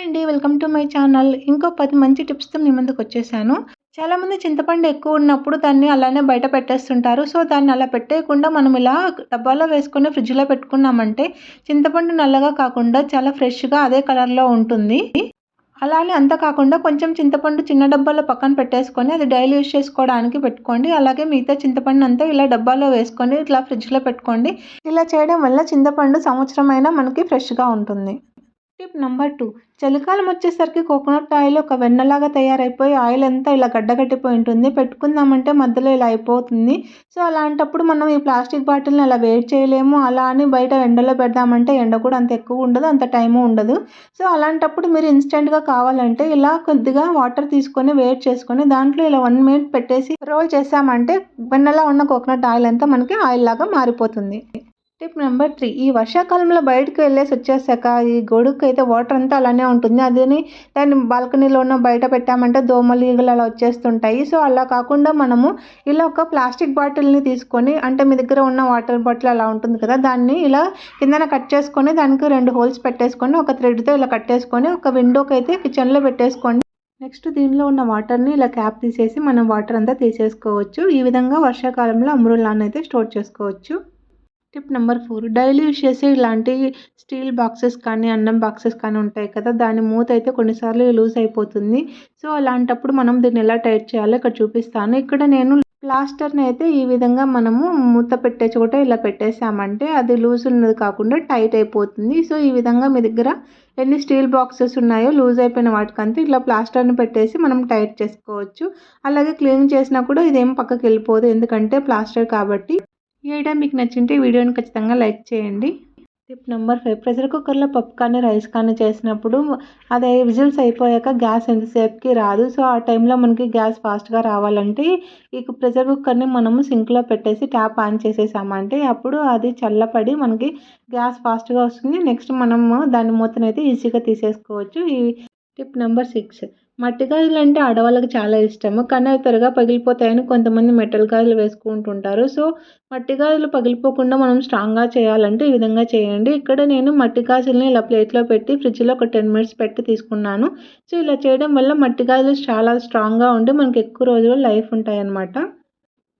Hi అండి. Welcome to my channel. ఇంకో 10 మంచి టిప్స్‌తో మీ ముందుకొచ్చేసాను. చాలామంది చింతపండు ఎక్కువున్నప్పుడు దాన్ని అలానే బయట పెట్టేస్తుంటారు. సో, దాన్ని అలా పెట్టేయకుండా మనం ఇలా డబ్బాలో వేసుకొని ఫ్రిడ్జ్‌లో పెట్టుకున్నామంటే చింతపండు నల్లగా కాకుండా చాలా ఫ్రెష్‌గా అదే కలర్‌లో ఉంటుంది. అలానే అంతా కాకుండా కొంచెం చింతపండు చిన్న డబ్బాలో పక్కన పెట్టేసుకొని అది డైలీ యూజ్ చేసుకోవడానికి పెట్టుకోండి. అలాగే మిగతా చింతపండునంతా ఇలా డబ్బాలో వేసుకొని ఇట్లా ఫ్రిడ్జ్‌లో పెట్టుకోండి. ఇలా చేయడం వల్ల చింతపండు సంవత్సరమైనా మనకి ఫ్రెష్‌గా ఉంటుంది. టిప్ నంబర్ 2, చలికాలం వచ్చేసరికి కోకోనట్ ఆయిల్ ఒక వెన్నలాగా తయారైపోయి ఆయిల్ అంతా ఇలా గడ్డగట్టిపోయి ఉంటుంది. పెట్టుకుందామంటే మధ్యలో ఇలా అయిపోతుంది. సో, అలాంటప్పుడు మనం ఈ ప్లాస్టిక్ బాటిల్‌ని అలా వేడి చేయలేము. అలా అని బయట ఎండలో పెడదామంటే ఎండ కూడా అంత ఎక్కువ ఉండదు. అంత టైము ఉండదు. సో, అలాంటప్పుడు మీరు ఇన్‌స్టంట్‌గా కావాలంటే ఇలా కొద్దిగా వాటర్ తీసుకొని వేడి చేసుకొని దాంట్లో ఇలా 1 మినిట్ పెట్టేసి రోల్ చేసామంటే వెన్నలా ఉన్న కోకోనట్ ఆయిల్ అంతా మనకి ఆయిల్ లాగా మారిపోతుంది. టిప్ నెంబర్ 3, ఈ వర్షాకాలంలో బయటకి వెళ్ళేసి వచ్చేసాక ఈ గొడుగుకైతే వాటర్ అంతా అలానే ఉంటుంది. దాన్ని బాల్కనీలోనో బయట పెట్టామంటే దోమలు, ఈగలు అలా వచ్చేస్తుంటాయి. సో, అలా కాకుండా మనము ఇలా ఒక ప్లాస్టిక్ బాటిల్‌ని తీసుకొని అంటే మీ దగ్గర ఉన్న వాటర్ బాటిల్ అలా ఉంటుంది కదా! దాన్ని ఇలా కిందన కట్ చేసుకొని దానికి 2 హోల్స్ పెట్టేసుకొని ఒక థ్రెడ్‌తో ఇలా కట్టేసుకొని ఒక విండోకైతే కిచెన్‌లో పెట్టేసుకోండి. నెక్స్ట్ దీనిలో ఉన్న వాటర్‌ని ఇలా క్యాప్ తీసేసి మనం వాటర్ అంతా తీసేసుకోవచ్చు. ఈ విధంగా వర్షాకాలంలో అమృలానైతే స్టోర్ చేసుకోవచ్చు. టిప్ నెంబర్ 4, డైలీ యూజ్ చేసే ఇలాంటి స్టీల్ బాక్సెస్ కానీ, అన్నం బాక్సెస్ కానీ ఉంటాయి కదా! దాని మూత అయితే కొన్నిసార్లు లూజ్ అయిపోతుంది. సో, అలాంటప్పుడు మనం దీన్ని ఎలా టైట్ చేయాలో ఇక్కడ చూపిస్తాను. ఇక్కడ నేను ప్లాస్టర్‌ని అయితే ఈ విధంగా మనము మూత పెట్టే చోట ఇలా పెట్టేసామంటే అది లూజ్ ఉన్నది కాకుండా టైట్ అయిపోతుంది. సో, ఈ విధంగా మీ దగ్గర ఎన్ని స్టీల్ బాక్సెస్ ఉన్నాయో లూజ్ అయిపోయిన వాటికంతా ఇట్లా ప్లాస్టర్‌ని పెట్టేసి మనం టైట్ చేసుకోవచ్చు. అలాగే క్లీన్ చేసినా కూడా ఇదేం పక్కకి వెళ్ళిపోదు. ఎందుకంటే ప్లాస్టర్ కాబట్టి. ఈ ఐడియా మీకు నచ్చింటే వీడియోని ఖచ్చితంగా లైక్ చేయండి. టిప్ నెంబర్ 5, ప్రెషర్ కుక్కర్‌లో పప్పు కానీ, రైస్ కానీ చేసినప్పుడు అది విజిల్స్ అయిపోయాక గ్యాస్ ఎంతసేపుకి రాదు. సో, ఆ టైంలో మనకి గ్యాస్ ఫాస్ట్‌గా రావాలంటే ఈ ప్రెషర్ కుక్కర్‌ని మనము సింక్‌లో పెట్టేసి ట్యాప్ ఆన్ చేసేసామంటే అప్పుడు అది చల్లపడి మనకి గ్యాస్ ఫాస్ట్‌గా వస్తుంది. నెక్స్ట్ మనము దాని మూతనైతే ఈజీగా తీసేసుకోవచ్చు. టిప్ నెంబర్ 6, మట్టి గాజులంటే ఆడవాళ్ళకి చాలా ఇష్టము. కానీ అవి త్వరగా పగిలిపోతాయని కొంతమంది మెటల్ గాజులు వేసుకుంటుంటారు. సో, మట్టి గాజులు పగిలిపోకుండా మనం స్ట్రాంగ్‌గా చేయాలంటే ఈ విధంగా చేయండి. ఇక్కడ నేను మట్టి గాజుల్ని ఇలా ప్లేట్‌లో పెట్టి ఫ్రిడ్జ్‌లో ఒక 10 మినిట్స్ పెట్టి తీసుకున్నాను. సో, ఇలా చేయడం వల్ల మట్టి గాజులు చాలా స్ట్రాంగ్‌గా ఉండి మనకి ఎక్కువ రోజులు లైఫ్ ఉంటాయన్నమాట.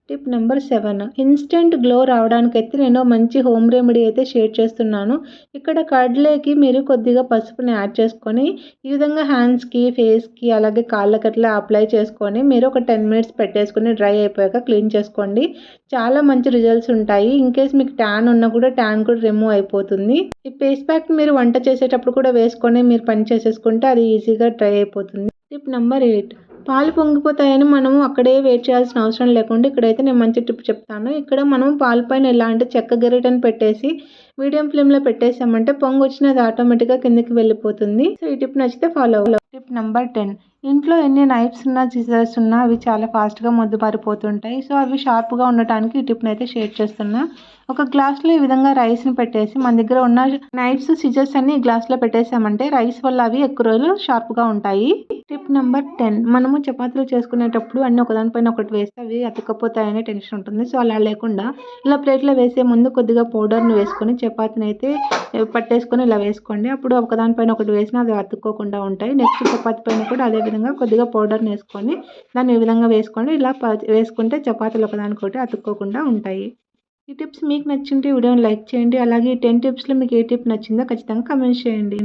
టిప్ నెంబర్ 7, ఇన్స్టెంట్ గ్లో రావడానికైతే నేను మంచి హోమ్ రెమెడీ అయితే షేర్ చేస్తున్నాను. ఇక్కడ కర్డ్‌లోకి మీరు కొద్దిగా పసుపుని యాడ్ చేసుకొని ఈ విధంగా హ్యాండ్స్‌కి, ఫేస్‌కి అలాగే కాళ్ళకి అట్లా అప్లై చేసుకొని మీరు ఒక 10 మినిట్స్ పెట్టేసుకొని డ్రై అయిపోయాక క్లీన్ చేసుకోండి. చాలా మంచి రిజల్ట్స్ ఉంటాయి. ఇన్‌కేస్ మీకు ట్యాన్ ఉన్నా కూడా ట్యాన్ కూడా రిమూవ్ అయిపోతుంది. ఈ ఫేస్ ప్యాక్ మీరు వంట చేసేటప్పుడు కూడా వేసుకొని మీరు పని చేసేసుకుంటే అది ఈజీగా డ్రై అయిపోతుంది. టిప్ నెంబర్ 8, పాలు పొంగిపోతాయని మనము అక్కడే వెయిట్ చేయాల్సిన అవసరం లేకుండా ఇక్కడైతే నేను మంచి టిప్ చెప్తాను. ఇక్కడ మనం పాల పైన ఎలాంటి చెక్క గరిటెని పెట్టేసి మీడియం ఫ్లేమ్‌లో పెట్టేసామంటే పొంగొచ్చినా అది ఆటోమేటిక్‌గా కిందకి వెళ్ళిపోతుంది. సో, ఈ టిప్ నచ్చితే ఫాలో అవ్వండి. టిప్ నెంబర్ 10, ఇంట్లో ఎన్ని నైఫ్స్ ఉన్నా, సిజర్స్ ఉన్నా అవి చాలా ఫాస్ట్‌గా మొద్దుబారిపోతుంటాయి. సో, అవి షార్ప్‌గా ఉండటానికి ఈ టిప్‌ని అయితే షేర్ చేస్తున్నా. ఒక గ్లాస్‌లో ఈ విధంగా రైస్‌ని పెట్టేసి మన దగ్గర ఉన్న నైఫ్స్, సిజర్స్ అన్ని ఈ గ్లాస్‌లో పెట్టేసామంటే రైస్ వల్ల అవి ఎక్కువ రోజులు షార్ప్‌గా ఉంటాయి. టిప్ నెంబర్ 10, మనము చపాతీలు చేసుకునేటప్పుడు అన్నీ ఒకదానిపైన ఒకటి వేస్తే అవి అతుక్కపోతాయనే టెన్షన్ ఉంటుంది. సో, అలా లేకుండా ఇలా ప్లేట్‌లో వేసే ముందు కొద్దిగా పౌడర్‌ని వేసుకొని చపాతీని అయితే పట్టేసుకొని ఇలా వేసుకోండి. అప్పుడు ఒకదానిపైన ఒకటి వేసినా అది అతుక్కోకుండా ఉంటాయి. నెక్స్ట్ చపాతీ పైన కూడా అదే విధంగా కొద్దిగా పౌడర్‌ని వేసుకొని దాన్ని ఈ విధంగా వేసుకోండి. ఇలా వేసుకుంటే చపాతీలు ఒకదానికొకటి అతుక్కోకుండా ఉంటాయి. ఈ టిప్స్ మీకు నచ్చింటే వీడియోని లైక్ చేయండి. అలాగే ఈ 10 టిప్స్‌లో మీకు ఏ టిప్ నచ్చిందో ఖచ్చితంగా కామెంట్ చేయండి.